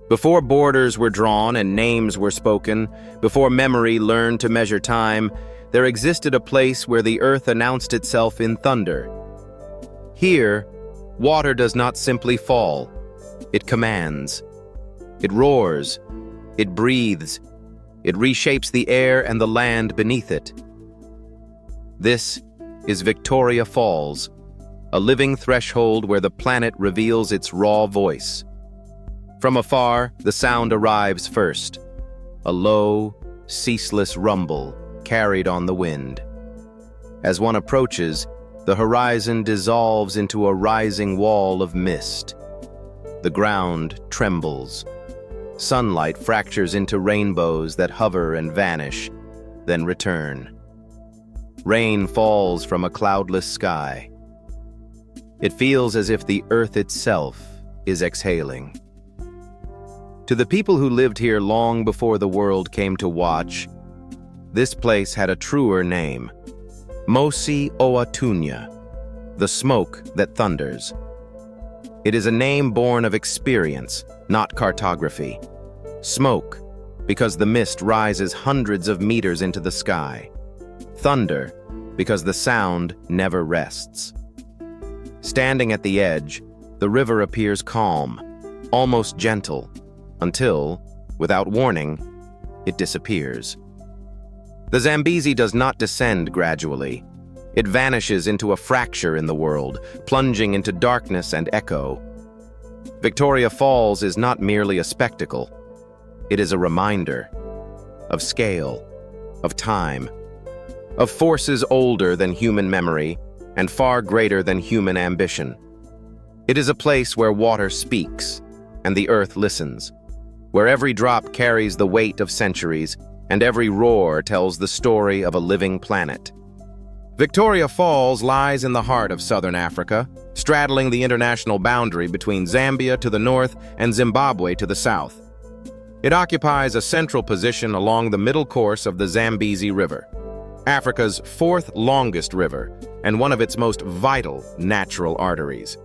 Before borders were drawn and names were spoken, before memory learned to measure time, there existed a place where the earth announced itself in thunder. Here, water does not simply fall. It commands. It roars. It breathes. It reshapes the air and the land beneath it. This is Victoria Falls, a living threshold where the planet reveals its raw voice. From afar, the sound arrives first, a low, ceaseless rumble carried on the wind. As one approaches, the horizon dissolves into a rising wall of mist. The ground trembles. Sunlight fractures into rainbows that hover and vanish, then return. Rain falls from a cloudless sky. It feels as if the earth itself is exhaling. To the people who lived here long before the world came to watch, this place had a truer name: Mosi-oa-Tunya, the smoke that thunders. It is a name born of experience, not cartography. Smoke, because the mist rises hundreds of meters into the sky. Thunder, because the sound never rests. Standing at the edge, the river appears calm, almost gentle, until, without warning, it disappears. The Zambezi does not descend gradually. It vanishes into a fracture in the world, plunging into darkness and echo. Victoria Falls is not merely a spectacle. It is a reminder of scale, of time, of forces older than human memory and far greater than human ambition. It is a place where water speaks and the earth listens, where every drop carries the weight of centuries and every roar tells the story of a living planet. Victoria Falls lies in the heart of southern Africa, straddling the international boundary between Zambia to the north and Zimbabwe to the south. It occupies a central position along the middle course of the Zambezi River, Africa's fourth longest river and one of its most vital natural arteries.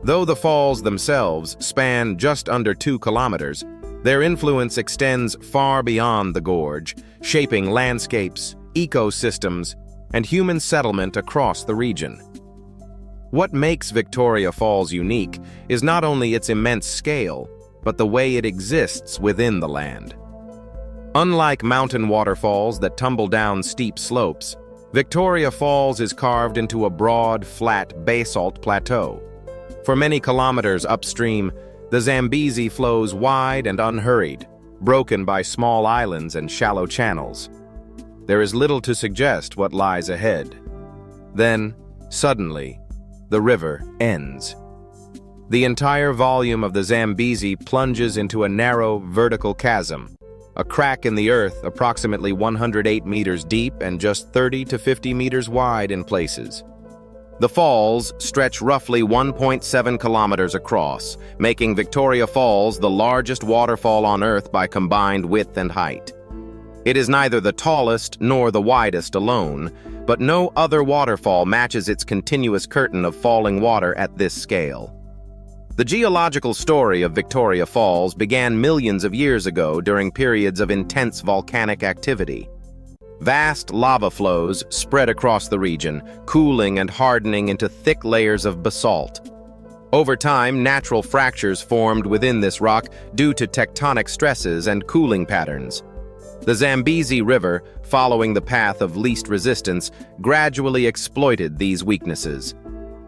Though the falls themselves span just under 2 kilometers, their influence extends far beyond the gorge, shaping landscapes, ecosystems, and human settlement across the region. What makes Victoria Falls unique is not only its immense scale, but the way it exists within the land. Unlike mountain waterfalls that tumble down steep slopes, Victoria Falls is carved into a broad, flat basalt plateau. For many kilometers upstream, the Zambezi flows wide and unhurried, broken by small islands and shallow channels. There is little to suggest what lies ahead. Then, suddenly, the river ends. The entire volume of the Zambezi plunges into a narrow, vertical chasm, a crack in the earth approximately 108 meters deep and just 30 to 50 meters wide in places. The falls stretch roughly 1.7 kilometers across, making Victoria Falls the largest waterfall on Earth by combined width and height. It is neither the tallest nor the widest alone, but no other waterfall matches its continuous curtain of falling water at this scale. The geological story of Victoria Falls began millions of years ago during periods of intense volcanic activity. Vast lava flows spread across the region, cooling and hardening into thick layers of basalt. Over time, natural fractures formed within this rock due to tectonic stresses and cooling patterns. The Zambezi River, following the path of least resistance, gradually exploited these weaknesses.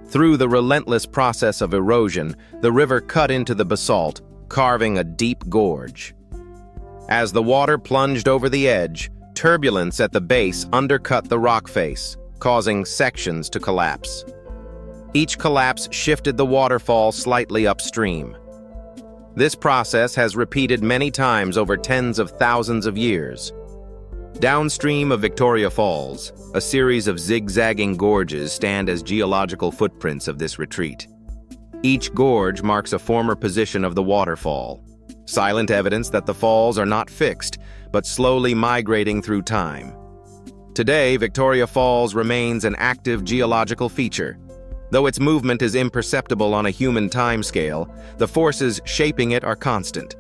Through the relentless process of erosion, the river cut into the basalt, carving a deep gorge. As the water plunged over the edge, turbulence at the base undercut the rock face, causing sections to collapse. Each collapse shifted the waterfall slightly upstream. This process has repeated many times over tens of thousands of years. Downstream of Victoria Falls, a series of zigzagging gorges stand as geological footprints of this retreat. Each gorge marks a former position of the waterfall, silent evidence that the falls are not fixed, but slowly migrating through time. Today, Victoria Falls remains an active geological feature. Though its movement is imperceptible on a human timescale, the forces shaping it are constant.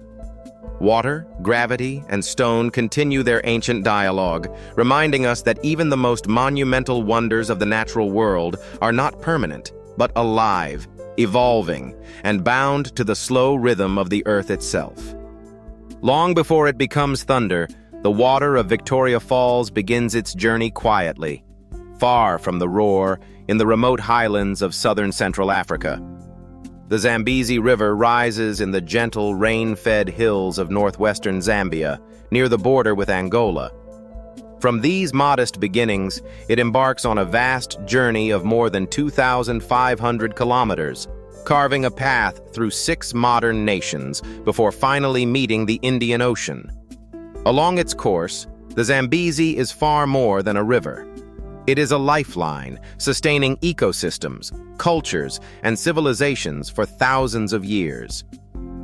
Water, gravity, and stone continue their ancient dialogue, reminding us that even the most monumental wonders of the natural world are not permanent, but alive, evolving, and bound to the slow rhythm of the earth itself. Long before it becomes thunder, the water of Victoria Falls begins its journey quietly, far from the roar, in the remote highlands of southern Central Africa. The Zambezi River rises in the gentle, rain-fed hills of northwestern Zambia, near the border with Angola. From these modest beginnings, it embarks on a vast journey of more than 2,500 kilometers, carving a path through 6 modern nations before finally meeting the Indian Ocean. Along its course, the Zambezi is far more than a river. It is a lifeline, sustaining ecosystems, cultures, and civilizations for thousands of years.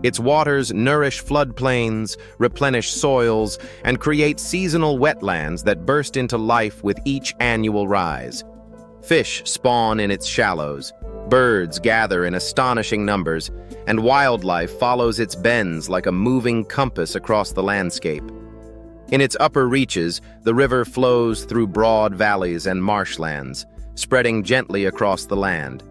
Its waters nourish floodplains, replenish soils, and create seasonal wetlands that burst into life with each annual rise. Fish spawn in its shallows, birds gather in astonishing numbers, and wildlife follows its bends like a moving compass across the landscape. In its upper reaches, the river flows through broad valleys and marshlands, spreading gently across the land.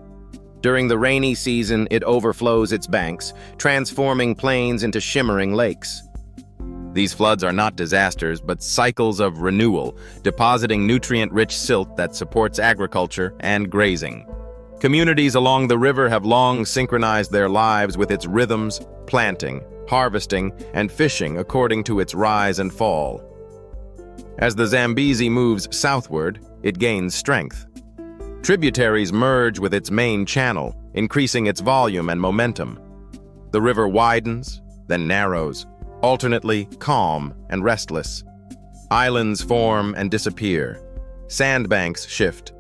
During the rainy season, it overflows its banks, transforming plains into shimmering lakes. These floods are not disasters, but cycles of renewal, depositing nutrient-rich silt that supports agriculture and grazing. Communities along the river have long synchronized their lives with its rhythms, planting, harvesting, and fishing according to its rise and fall. As the Zambezi moves southward, it gains strength. Tributaries merge with its main channel, increasing its volume and momentum. The river widens, then narrows, alternately calm and restless. Islands form and disappear. Sandbanks shift.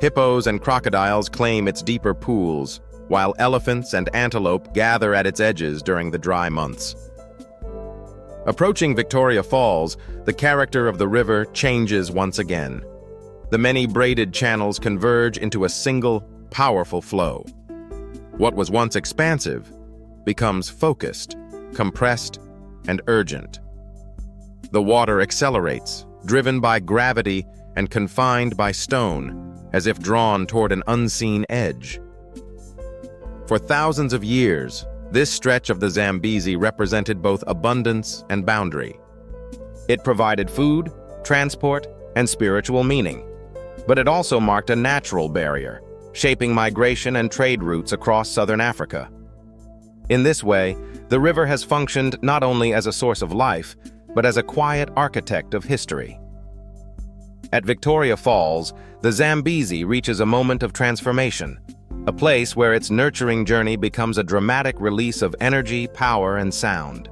Hippos and crocodiles claim its deeper pools, while elephants and antelope gather at its edges during the dry months. Approaching Victoria Falls, the character of the river changes once again. The many braided channels converge into a single, powerful flow. What was once expansive becomes focused, compressed, and urgent. The water accelerates, driven by gravity and confined by stone, as if drawn toward an unseen edge. For thousands of years, this stretch of the Zambezi represented both abundance and boundary. It provided food, transport, and spiritual meaning. But it also marked a natural barrier, shaping migration and trade routes across southern Africa. In this way, the river has functioned not only as a source of life, but as a quiet architect of history. At Victoria Falls, the Zambezi reaches a moment of transformation, a place where its nurturing journey becomes a dramatic release of energy, power, and sound.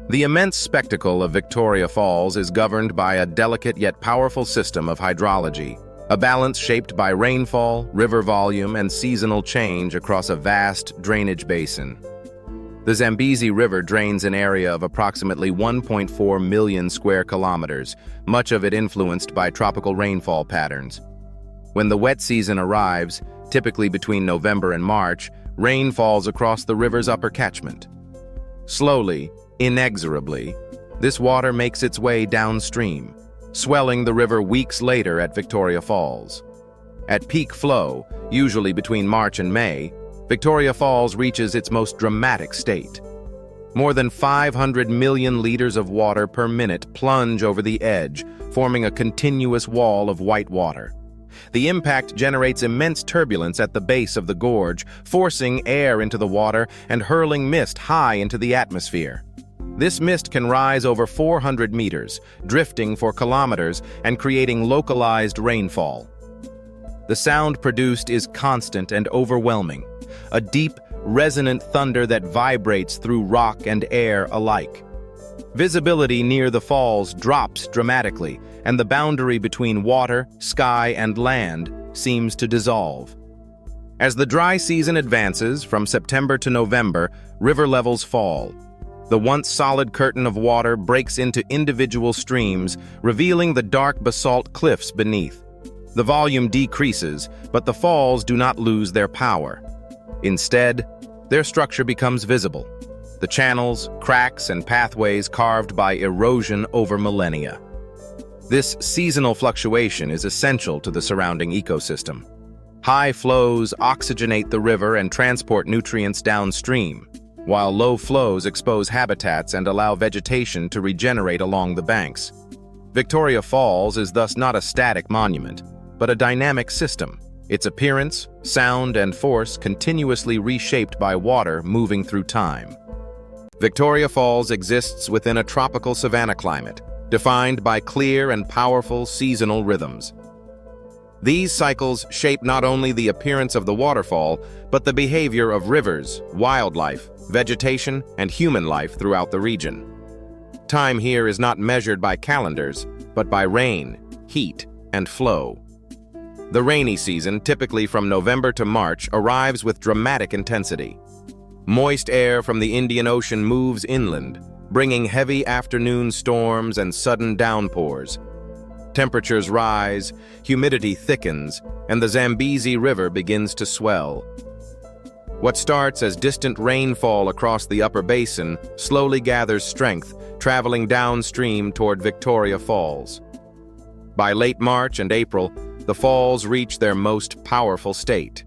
The immense spectacle of Victoria Falls is governed by a delicate yet powerful system of hydrology, a balance shaped by rainfall, river volume, and seasonal change across a vast drainage basin. The Zambezi River drains an area of approximately 1.4 million square kilometers, much of it influenced by tropical rainfall patterns. When the wet season arrives, typically between November and March, rain falls across the river's upper catchment. Slowly, inexorably, this water makes its way downstream, swelling the river weeks later at Victoria Falls. At peak flow, usually between March and May, Victoria Falls reaches its most dramatic state. More than 500 million liters of water per minute plunge over the edge, forming a continuous wall of white water. The impact generates immense turbulence at the base of the gorge, forcing air into the water and hurling mist high into the atmosphere. This mist can rise over 400 meters, drifting for kilometers and creating localized rainfall. The sound produced is constant and overwhelming, a deep, resonant thunder that vibrates through rock and air alike. Visibility near the falls drops dramatically, and the boundary between water, sky, and land seems to dissolve. As the dry season advances, from September to November, river levels fall. The once solid curtain of water breaks into individual streams, revealing the dark basalt cliffs beneath. The volume decreases, but the falls do not lose their power. Instead, their structure becomes visible. The channels, cracks, and pathways carved by erosion over millennia. This seasonal fluctuation is essential to the surrounding ecosystem. High flows oxygenate the river and transport nutrients downstream, while low flows expose habitats and allow vegetation to regenerate along the banks. Victoria Falls is thus not a static monument, but a dynamic system, its appearance, sound, and force continuously reshaped by water moving through time. Victoria Falls exists within a tropical savanna climate, defined by clear and powerful seasonal rhythms. These cycles shape not only the appearance of the waterfall, but the behavior of rivers, wildlife, vegetation, and human life throughout the region. Time here is not measured by calendars, but by rain, heat, and flow. The rainy season, typically from November to March, arrives with dramatic intensity. Moist air from the Indian Ocean moves inland, bringing heavy afternoon storms and sudden downpours. Temperatures rise, humidity thickens, and the Zambezi River begins to swell. What starts as distant rainfall across the upper basin slowly gathers strength, traveling downstream toward Victoria Falls. By late March and April, the falls reach their most powerful state.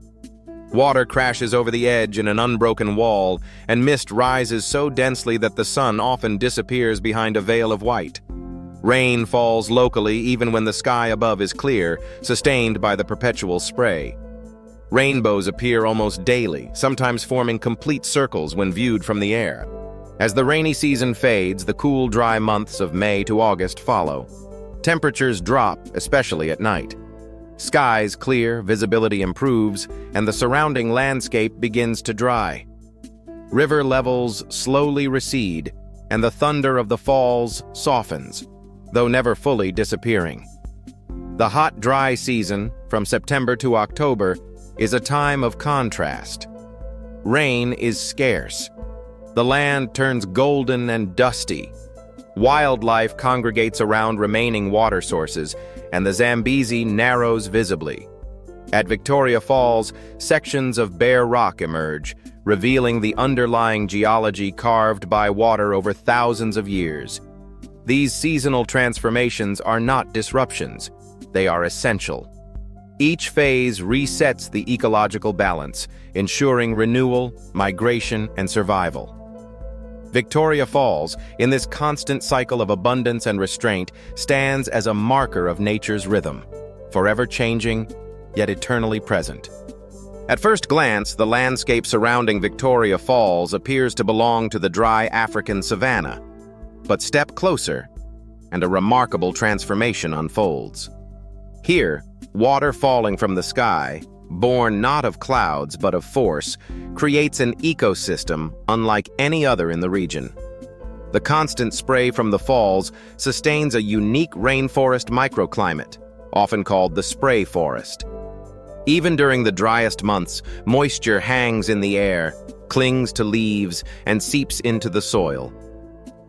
Water crashes over the edge in an unbroken wall, and mist rises so densely that the sun often disappears behind a veil of white. Rain falls locally even when the sky above is clear, sustained by the perpetual spray. Rainbows appear almost daily, sometimes forming complete circles when viewed from the air. As the rainy season fades, the cool, dry months of May to August follow. Temperatures drop, especially at night. Skies clear, visibility improves, and the surrounding landscape begins to dry. River levels slowly recede, and the thunder of the falls softens, though never fully disappearing. The hot, dry season, from September to October, is a time of contrast. Rain is scarce. The land turns golden and dusty. Wildlife congregates around remaining water sources, and the Zambezi narrows visibly. At Victoria Falls, sections of bare rock emerge, revealing the underlying geology carved by water over thousands of years. These seasonal transformations are not disruptions. They are essential. Each phase resets the ecological balance, ensuring renewal, migration, and survival. Victoria Falls, in this constant cycle of abundance and restraint, stands as a marker of nature's rhythm, forever changing, yet eternally present. At first glance, the landscape surrounding Victoria Falls appears to belong to the dry African savanna. But step closer, and a remarkable transformation unfolds. Here, water falling from the sky, born not of clouds but of force, creates an ecosystem unlike any other in the region. The constant spray from the falls sustains a unique rainforest microclimate, often called the spray forest. Even during the driest months, moisture hangs in the air, clings to leaves, and seeps into the soil.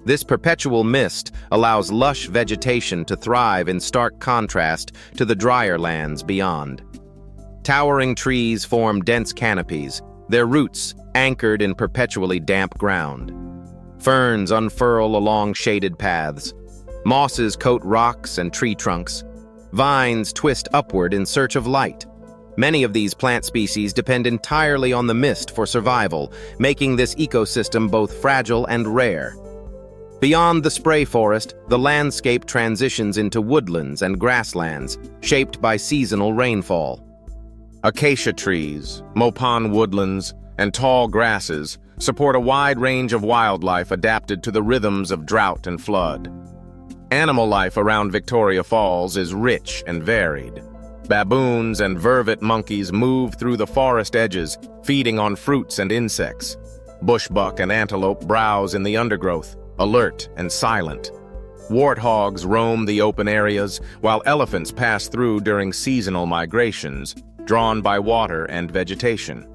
This perpetual mist allows lush vegetation to thrive in stark contrast to the drier lands beyond. Towering trees form dense canopies, their roots anchored in perpetually damp ground. Ferns unfurl along shaded paths. Mosses coat rocks and tree trunks. Vines twist upward in search of light. Many of these plant species depend entirely on the mist for survival, making this ecosystem both fragile and rare. Beyond the spray forest, the landscape transitions into woodlands and grasslands, shaped by seasonal rainfall. Acacia trees, mopan woodlands, and tall grasses support a wide range of wildlife adapted to the rhythms of drought and flood. Animal life around Victoria Falls is rich and varied. Baboons and vervet monkeys move through the forest edges, feeding on fruits and insects. Bushbuck and antelope browse in the undergrowth, alert and silent. Warthogs roam the open areas, while elephants pass through during seasonal migrations, drawn by water and vegetation.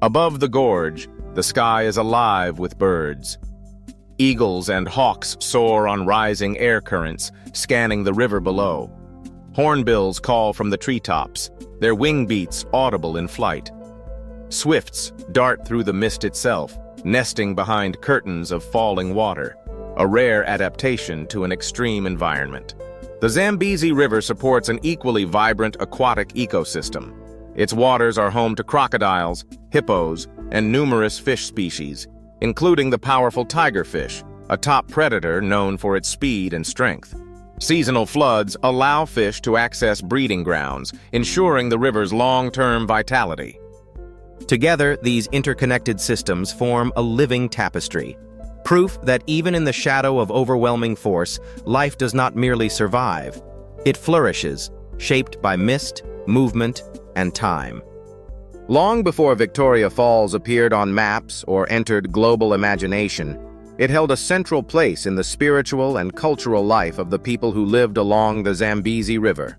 Above the gorge, the sky is alive with birds. Eagles and hawks soar on rising air currents, scanning the river below. Hornbills call from the treetops, their wing beats audible in flight. Swifts dart through the mist itself, nesting behind curtains of falling water, a rare adaptation to an extreme environment. The Zambezi River supports an equally vibrant aquatic ecosystem. Its waters are home to crocodiles, hippos, and numerous fish species, including the powerful tigerfish, a top predator known for its speed and strength. Seasonal floods allow fish to access breeding grounds, ensuring the river's long-term vitality. Together, these interconnected systems form a living tapestry, proof that even in the shadow of overwhelming force, life does not merely survive. It flourishes, shaped by mist, movement, and time. Long before Victoria Falls appeared on maps or entered global imagination, it held a central place in the spiritual and cultural life of the people who lived along the Zambezi River.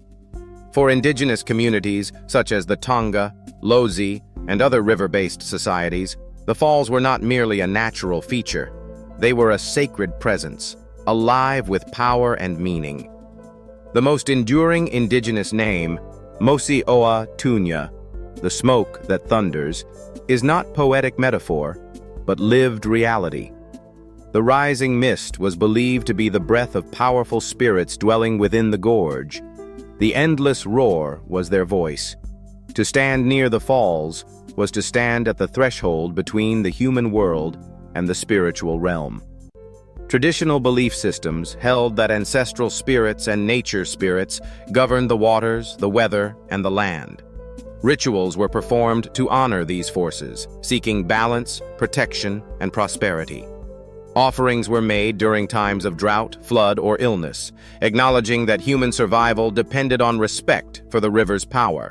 For indigenous communities such as the Tonga, Lozi, and other river-based societies, the falls were not merely a natural feature. They were a sacred presence, alive with power and meaning. The most enduring indigenous name, Mosi-oa-Tunya, the smoke that thunders, is not poetic metaphor, but lived reality. The rising mist was believed to be the breath of powerful spirits dwelling within the gorge. The endless roar was their voice. To stand near the falls was to stand at the threshold between the human world and the spiritual realm. Traditional belief systems held that ancestral spirits and nature spirits governed the waters, the weather, and the land. Rituals were performed to honor these forces, seeking balance, protection, and prosperity. Offerings were made during times of drought, flood, or illness, acknowledging that human survival depended on respect for the river's power.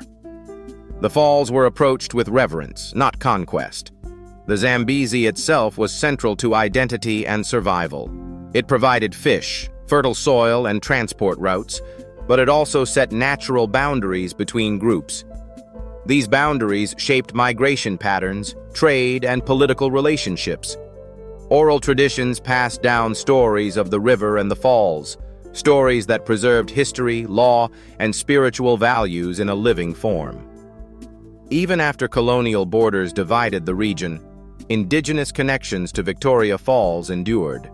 The falls were approached with reverence, not conquest. The Zambezi itself was central to identity and survival. It provided fish, fertile soil, and transport routes, but it also set natural boundaries between groups. These boundaries shaped migration patterns, trade, and political relationships. Oral traditions passed down stories of the river and the falls, stories that preserved history, law, and spiritual values in a living form. Even after colonial borders divided the region, indigenous connections to Victoria Falls endured.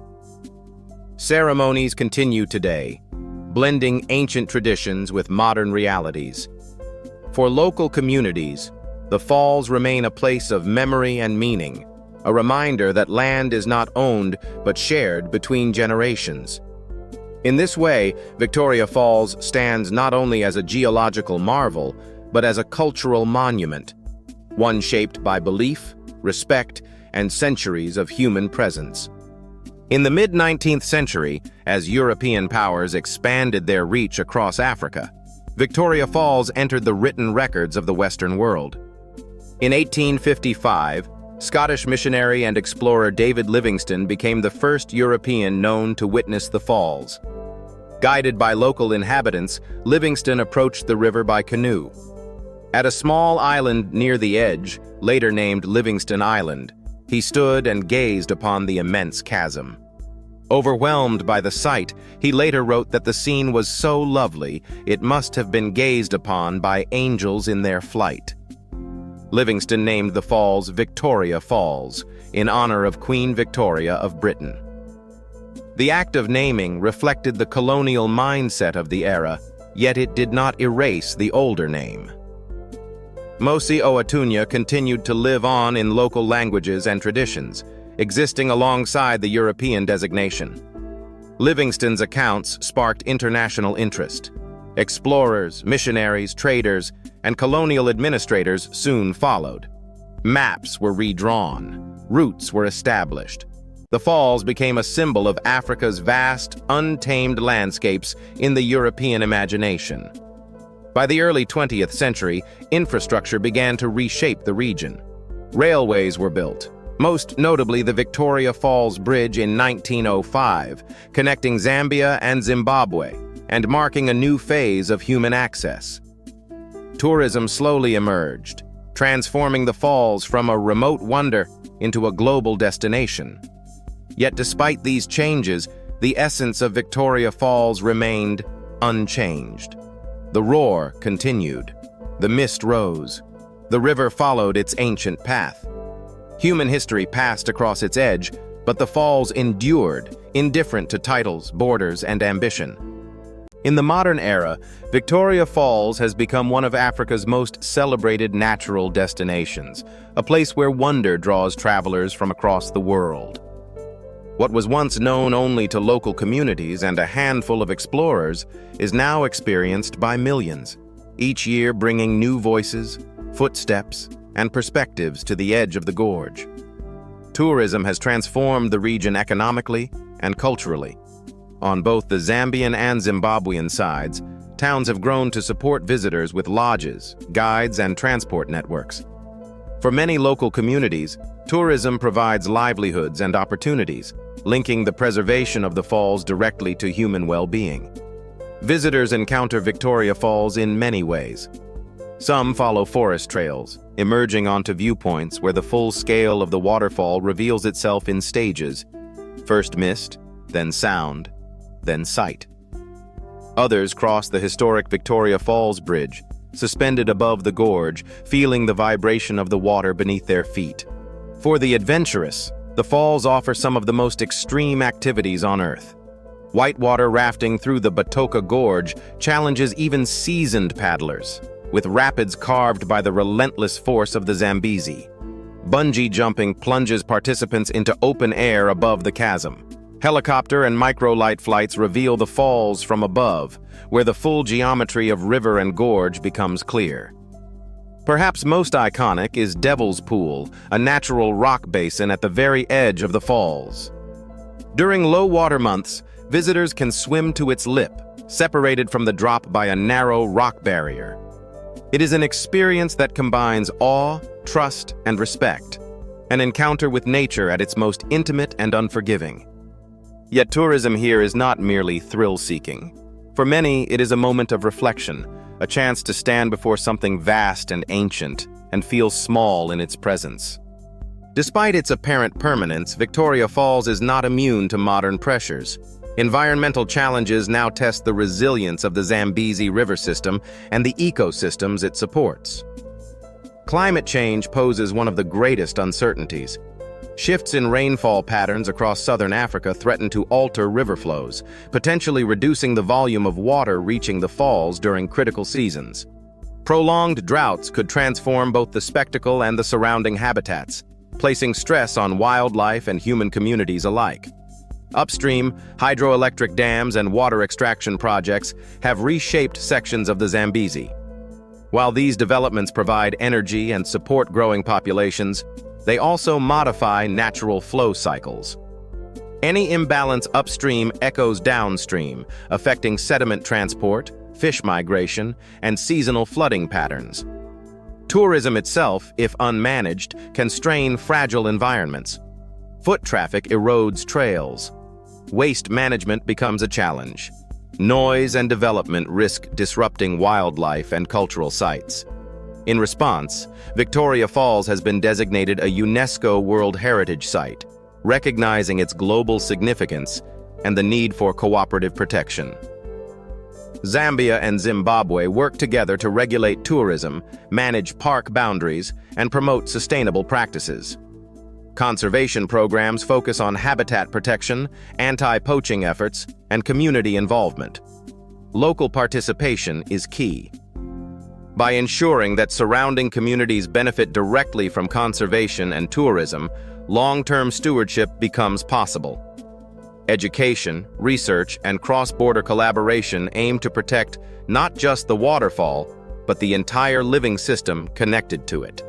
Ceremonies continue today, blending ancient traditions with modern realities. For local communities, the falls remain a place of memory and meaning, a reminder that land is not owned but shared between generations. In this way, Victoria Falls stands not only as a geological marvel, but as a cultural monument, one shaped by belief, respect, and centuries of human presence. In the mid-19th century, as European powers expanded their reach across Africa, Victoria Falls entered the written records of the Western world. In 1855, Scottish missionary and explorer David Livingstone became the first European known to witness the falls. Guided by local inhabitants, Livingstone approached the river by canoe. At a small island near the edge, later named Livingstone Island, he stood and gazed upon the immense chasm. Overwhelmed by the sight, he later wrote that the scene was so lovely it must have been gazed upon by angels in their flight. Livingstone named the falls Victoria Falls, in honor of Queen Victoria of Britain. The act of naming reflected the colonial mindset of the era, yet it did not erase the older name. Mosi-oa-Tunya continued to live on in local languages and traditions, existing alongside the European designation. Livingstone's accounts sparked international interest. Explorers, missionaries, traders, and colonial administrators soon followed. Maps were redrawn, routes were established. The falls became a symbol of Africa's vast, untamed landscapes in the European imagination. By the early 20th century, infrastructure began to reshape the region. Railways were built, most notably the Victoria Falls Bridge in 1905, connecting Zambia and Zimbabwe, and marking a new phase of human access. Tourism slowly emerged, transforming the falls from a remote wonder into a global destination. Yet despite these changes, the essence of Victoria Falls remained unchanged. The roar continued. The mist rose. The river followed its ancient path. Human history passed across its edge, but the falls endured, indifferent to titles, borders, and ambition. In the modern era, Victoria Falls has become one of Africa's most celebrated natural destinations, a place where wonder draws travelers from across the world. What was once known only to local communities and a handful of explorers is now experienced by millions, each year bringing new voices, footsteps, and perspectives to the edge of the gorge. Tourism has transformed the region economically and culturally. On both the Zambian and Zimbabwean sides, towns have grown to support visitors with lodges, guides, and transport networks. For many local communities, tourism provides livelihoods and opportunities, linking the preservation of the falls directly to human well-being. Visitors encounter Victoria Falls in many ways. Some follow forest trails, emerging onto viewpoints where the full scale of the waterfall reveals itself in stages: first mist, then sound, then sight. Others cross the historic Victoria Falls Bridge, suspended above the gorge, feeling the vibration of the water beneath their feet. For the adventurous, the falls offer some of the most extreme activities on Earth. Whitewater rafting through the Batoka Gorge challenges even seasoned paddlers, with rapids carved by the relentless force of the Zambezi. Bungee jumping plunges participants into open air above the chasm. Helicopter and microlight flights reveal the falls from above, where the full geometry of river and gorge becomes clear. Perhaps most iconic is Devil's Pool, a natural rock basin at the very edge of the falls. During low water months, visitors can swim to its lip, separated from the drop by a narrow rock barrier. It is an experience that combines awe, trust, and respect, an encounter with nature at its most intimate and unforgiving. Yet tourism here is not merely thrill-seeking. For many, it is a moment of reflection, a chance to stand before something vast and ancient and feel small in its presence. Despite its apparent permanence, Victoria Falls is not immune to modern pressures. Environmental challenges now test the resilience of the Zambezi River system and the ecosystems it supports. Climate change poses one of the greatest uncertainties. Shifts in rainfall patterns across southern Africa threaten to alter river flows, potentially reducing the volume of water reaching the falls during critical seasons. Prolonged droughts could transform both the spectacle and the surrounding habitats, placing stress on wildlife and human communities alike. Upstream, hydroelectric dams and water extraction projects have reshaped sections of the Zambezi. While these developments provide energy and support growing populations, they also modify natural flow cycles. Any imbalance upstream echoes downstream, affecting sediment transport, fish migration, and seasonal flooding patterns. Tourism itself, if unmanaged, can strain fragile environments. Foot traffic erodes trails. Waste management becomes a challenge. Noise and development risk disrupting wildlife and cultural sites. In response, Victoria Falls has been designated a UNESCO World Heritage Site, recognizing its global significance and the need for cooperative protection. Zambia and Zimbabwe work together to regulate tourism, manage park boundaries, and promote sustainable practices. Conservation programs focus on habitat protection, anti-poaching efforts, and community involvement. Local participation is key. By ensuring that surrounding communities benefit directly from conservation and tourism, long-term stewardship becomes possible. Education, research, and cross-border collaboration aim to protect not just the waterfall, but the entire living system connected to it.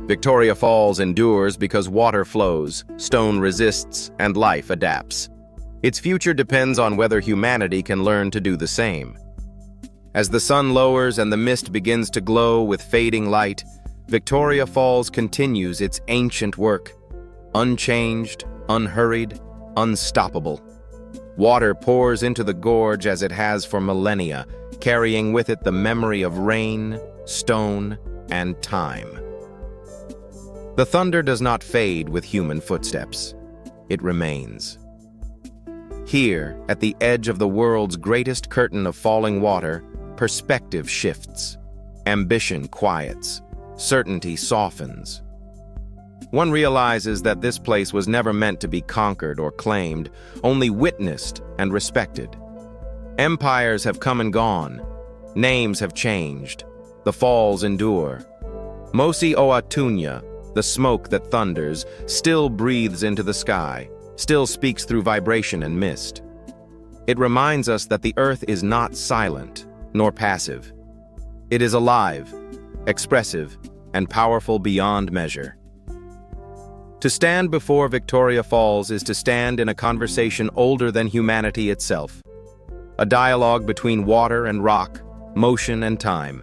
Victoria Falls endures because water flows, stone resists, and life adapts. Its future depends on whether humanity can learn to do the same. As the sun lowers and the mist begins to glow with fading light, Victoria Falls continues its ancient work. Unchanged, unhurried, unstoppable. Water pours into the gorge as it has for millennia, carrying with it the memory of rain, stone, and time. The thunder does not fade with human footsteps. It remains. Here, at the edge of the world's greatest curtain of falling water, perspective shifts. Ambition quiets. Certainty softens. One realizes that this place was never meant to be conquered or claimed, only witnessed and respected. Empires have come and gone. Names have changed. The falls endure. Mosi-oa-Tunya, the smoke that thunders, still breathes into the sky, still speaks through vibration and mist. It reminds us that the earth is not silent, nor passive. It is alive, expressive, and powerful beyond measure. To stand before Victoria Falls is to stand in a conversation older than humanity itself, a dialogue between water and rock, motion and time.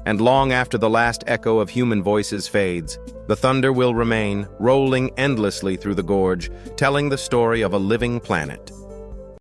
And long after the last echo of human voices fades, the thunder will remain, rolling endlessly through the gorge, telling the story of a living planet.